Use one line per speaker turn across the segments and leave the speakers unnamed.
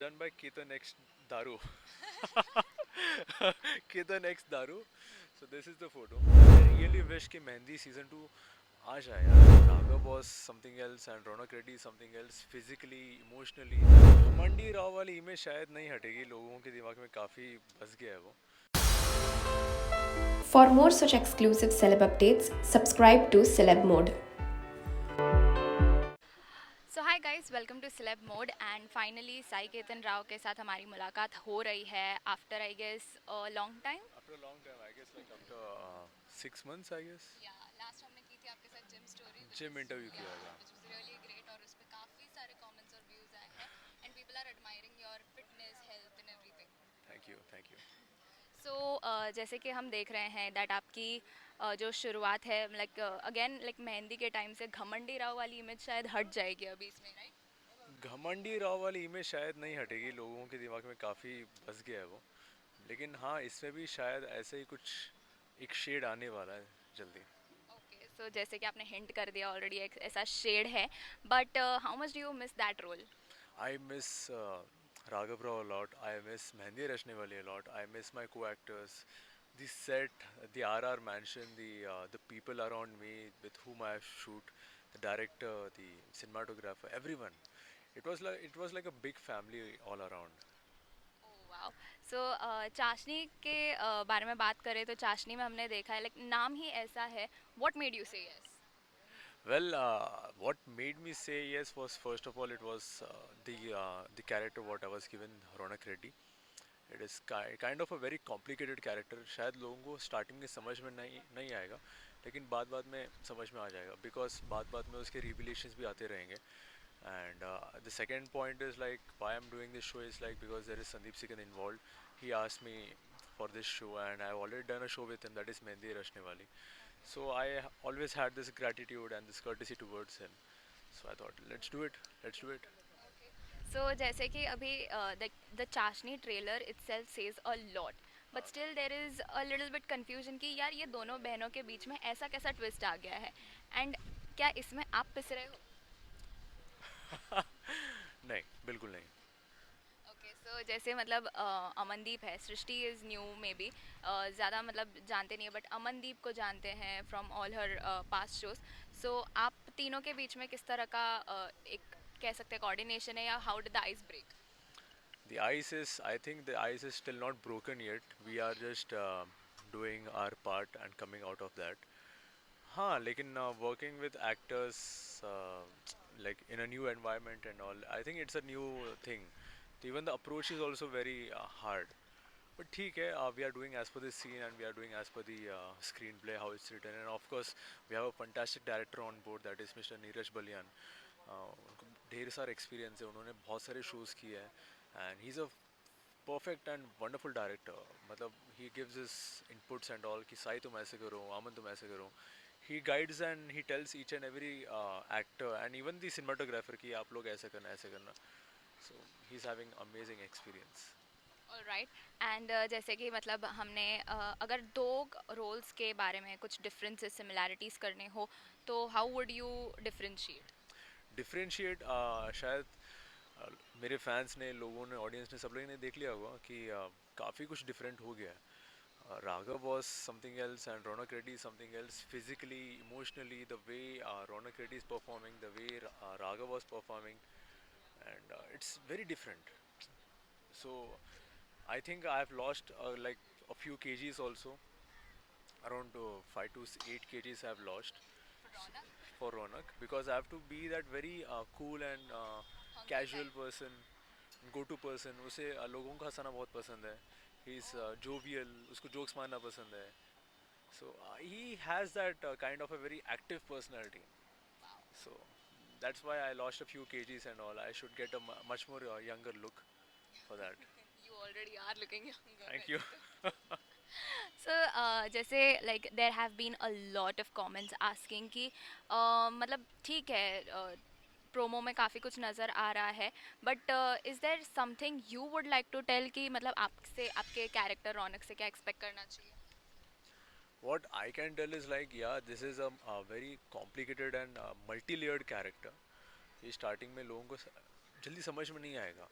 Done by Ketan X Daru. Ketan X Daru. So this is the photo. I really wish कि mehndi season 2 आ जाए यार. Raghav was something else and Ronak Reddy is something else physically, emotionally. मंडी राव वाली image शायद नहीं हटेगी लोगों के दिमाग में काफी बस गया है वो.
For more such exclusive celeb updates, subscribe to Celeb Mode.
So hi guys, welcome to Celeb Mode and finally Sai Ketan Rao के साथ हमारी मुलाकात हो रही है after I guess long time.
After a long time, I guess like after 6 months, I guess.
या last हमने की थी आपके साथ जिम स्टोरी
जिम इंटरव्यू किया था.
व्हिच वाज रियली ग्रेट और उस पे काफ़ी सारे कमेंट्स और व्यूज़ आए हैं and people are admiring your fitness health and everything.
Thank you, thank you.
So जैसे कि हम देख रहे हैं दैट आपकी जो शुरुआत है लाइक अगेन लाइक मेहंदी के टाइम से घमंडी राव वाली इमेज शायद हट जाएगी अभी इसमें, राइट?
घमंडी राव वाली इमेज शायद नहीं हटेगी लोगों के दिमाग में काफ़ी बस गया है वो. लेकिन हाँ, इसमें भी शायद ऐसे ही कुछ एक शेड आने वाला है जल्दी.
ओके, सो जैसे कि आपने हिंट कर दिया ऑलरेडी एक ऐसा शेड है, but how much do you miss that role?
I miss Raghav Rao a lot. I miss Mehendi Rashnewali a lot. I miss my co-actors, the set, the RR mansion, the people around me with whom I shoot, the director, the cinematographer, everyone. It was like a big family all around.
Wow. So चाशनी के बारे में बात करें तो चाशनी में हमने देखा है लाइक नाम ही ऐसा है. व्हाट मेड यू से yes?
Well, what made me say yes was first of all it was the character what I was given, Ronak Reddy. It is kind of a very complicated character. शायद लोगों को starting में समझ में नहीं आएगा, लेकिन बाद बाद में समझ में आ जाएगा because बाद बाद में उसके revelations भी आते रहेंगे. And the second point is like why I'm doing this show is like because there is Sandeep Sikand involved. He asked me for this show and I've already done a show with him, that is Mehendi Rashnewali. So always had this gratitude and this courtesy towards him. So I thought, let's do it. Let's do it.
सो जैसे कि अभी the चाशनी trailer itself says a lot, but still there is a little bit confusion कि यार ये दोनों बहनों के बीच में ऐसा कैसा ट्विस्ट आ गया है एंड क्या इसमें आप पिस रहे हो?
नहीं, बिल्कुल नहीं.
ओके, सो जैसे मतलब अमनदीप है, सृष्टि इज़ न्यू मे बी, ज़्यादा मतलब जानते नहीं है बट अमनदीप को जानते हैं from all her past shows. So आप तीनों के बीच में किस तरह का एक कह सकते हैं कोऑर्डिनेशन है या how did the ice break?
I think the ice is still not broken yet. We are just doing our part and coming out of that. हाँ, लेकिन working with actors like in a new environment and all, I think it's a new thing. Even the approach is also very hard. But ठीक है, we are doing as per the scene and we are doing as per the screenplay, how it's written. And of course, we have a fantastic director on board, that is Mr. Neeraj Balian. उनको ढेर सारा experience है, उन्होंने बहुत सारे shows किए हैं. And he is a perfect and wonderful director. मतलब he gives his inputs and all कि साई तुम ऐसे करो, अमन तुम ऐसे करो. He guides and he tells each and every actor and even the cinematographer कि आप लोग ऐसे करना, ऐसे करना. So he is having amazing experience.
Alright. And जैसे कि मतलब हमने अगर दो रोल्स के बारे में कुछ डिफरेंसेस सिमिलैरिटीज़ करने हो तो how would you differentiate?
Differentiate शायद मेरे फैंस ने, लोगों ने, ऑडियंस ने, सब लोगों ने देख लिया होगा कि काफ़ी कुछ डिफरेंट हो गया है. Raghav was something else and Ronak Reddy is something else. Physically, emotionally, the way Ronak Reddy is performing, the way Raghav was performing, and it's very different. So I think I've lost like a few kgs also, around 5 to 8 kgs I've lost for Ronak because I have to be that very cool and casual person, go-to person. उसे लोगों को हंसाना बहुत पसंद है. He's jovial, उसको jokes मारना पसंद है. So he has that kind of a very active personality. So that's why I lost a few kgs and all. I should get a much more younger look for that.
You already are looking younger.
Thank you.
So जैसे like there have been a lot of comments asking कि मतलब ठीक है promo में काफ़ी कुछ नज़र आ रहा है but is there something you would like to tell कि मतलब आपसे आपके कैरेक्टर रौनक से क्या एक्सपेक्ट करना चाहिए?
What I can tell is like, yeah, this is a very complicated and multi-layered character. ये starting में लोगों को जल्दी समझ में नहीं आएगा.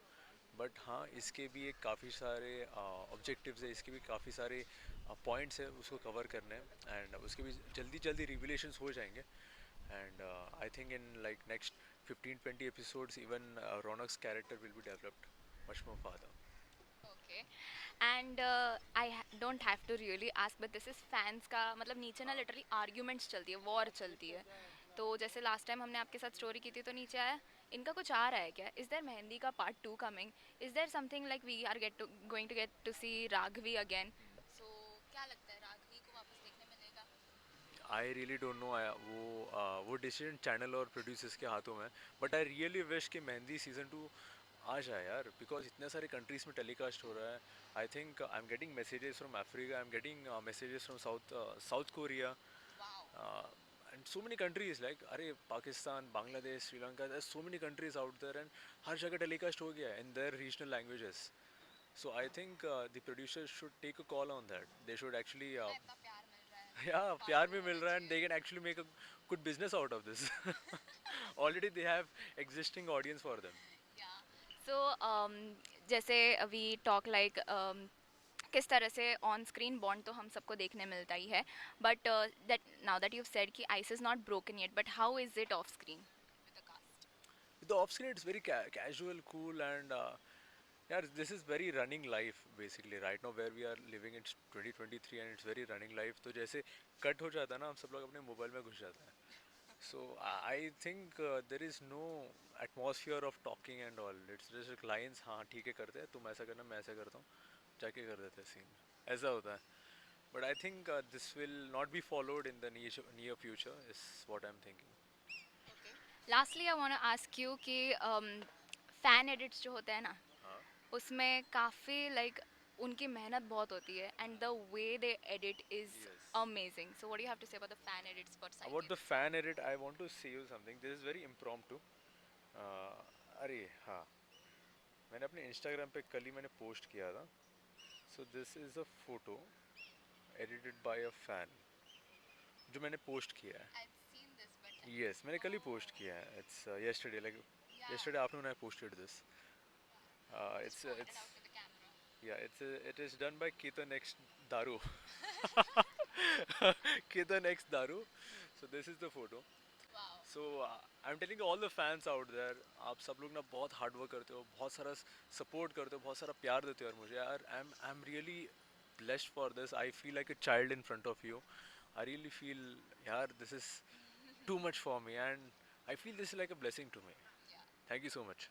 बट हाँ, इसके भी एक काफ़ी सारे ऑब्जेक्टिव्स है, इसके भी काफ़ी सारे पॉइंट्स है उसको कवर करने हैं, एंड उसके भी जल्दी जल्दी रिविलेशंस हो जाएंगे. And I think in like next 15-20 episodes even Raunak's character will be developed much more further.
Okay. And I don't have to really ask but this is fans का मतलब नीचे ना लिटरली आर्ग्यूमेंट्स चलती है, वॉर चलती है. तो जैसे लास्ट टाइम हमने आपके साथ स्टोरी की थी तो नीचे आया इनका कुछ आ रहा है क्या, इज देयर मेहंदी का part 2 coming, is there something like we are get to going to get to see Raghavi again. So क्या लगता है राघवी को वापस देखने मिलेगा?
I really don't know. वो डिसीजन चैनल और प्रोड्यूसर्स के हाथों में है. बट आई रियली विश कि मेहंदी सीज़न 2 आ जाए यार, बिकॉज इतने सारे कंट्रीज में टेलीकास्ट हो रहा है. I think I am getting messages from Africa, I am getting messages from South Korea,
wow.
And so many countries like अरे Pakistan, Bangladesh, Sri Lanka, there so many countries out there, and हर जगह telecast हो गया in their regional languages. So I think the producers should take a call on that. They should actually,
इतना इतना प्यार मिल रहा है,
yeah,
पार्ट
प्यार
2
भी मिल
होना
रहा है and
चाहिए.
they can actually make a good business out of this. Already they have existing audience for them.
या सो जैसे वी टॉक लाइक किस तरह से ऑन स्क्रीन बॉन्ड तो हम सबको देखने मिलता ही है, but that now that you said कि ice is not broken yet, but how is it off screen with the cast?
The off screen it's very casual, cool, and yeah, this is very running life basically. Right now where we are living, it's 2023 and it's very running life. तो जैसे cut हो जाता है ना, हम सब लोग अपने मोबाइल में घुस जाते हैं. So I think there is no atmosphere of talking and all. It's just lines. हाँ ठीक है करते हैं, तुम ऐसा करना मैं ऐसा करता हूँ, जाके कर देते हैं सीन. ऐसा होता है. But I think this will not be followed in the near future is what I'm thinking.
Lastly I want to ask you कि फैन एडिट्स जो होते हैं ना
हाँ.
उसमें काफ़ी लाइक उनकी मेहनत बहुत होती है and the way they edit is
Yes.
Amazing. So what do you have to say about the fan edits for
About
cycle?
the fan edit, I want to say you something. This is very impromptu. अरे हाँ, मैंने अपने Instagram पे कल ही मैंने post किया था. So this is a photo edited by a fan जो मैंने पोस्ट किया है.
I've seen this, but
Yes, मैंने कल ही पोस्ट किया है. It's yesterday, like yesterday afternoon I posted this.
just
It's
point it
it's
out to the camera.
yeah, it is done by Ketan X Daru. Ketan X Daru. So this is the photo.
Wow.
So I'm telling all the fans out there, आप सब लोग ना बहुत hard work करते हो, बहुत सारा support करते हो, बहुत सारा प्यार देते हो यार मुझे यार. I'm really blessed for this. I feel like a child in front of you. I really feel yaar this is too much for me, and I feel this is like a blessing to me.
Yeah.
Thank you so much.